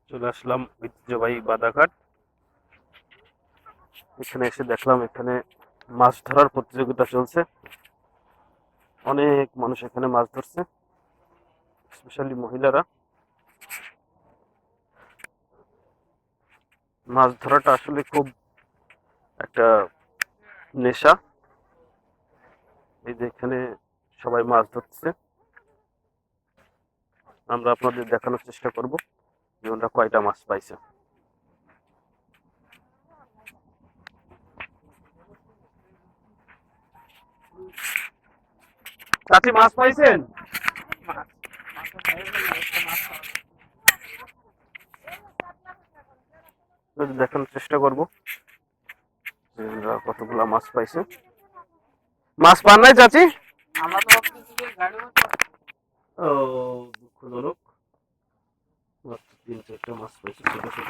চলে আসলাম ঐতিহ্যবাহী বাদাঘাট। এখানে এসে দেখলাম এখানে মাছ ধরার প্রতিযোগিতা চলছে। অনেক মানুষ এখানে মাছ ধরছে, স্পেশালি মহিলারা। মাছ ধরাটা আসলে খুব একটা নেশা। এই যে এখানে সবাই মাছ ধরছে, আমরা আপনাদের দেখানোর চেষ্টা করব যে ওরা কয়টা মাছ পাইছে। চাচি মাছ পাইছেন? দেখানোর চেষ্টা করব যে ওরা কতগুলা মাছ পাইছে। মাছ পান নাই চাচি? ও দুঃখজনক, মাত্র 3-4টা মাছ পাইছে ছোট ছোট।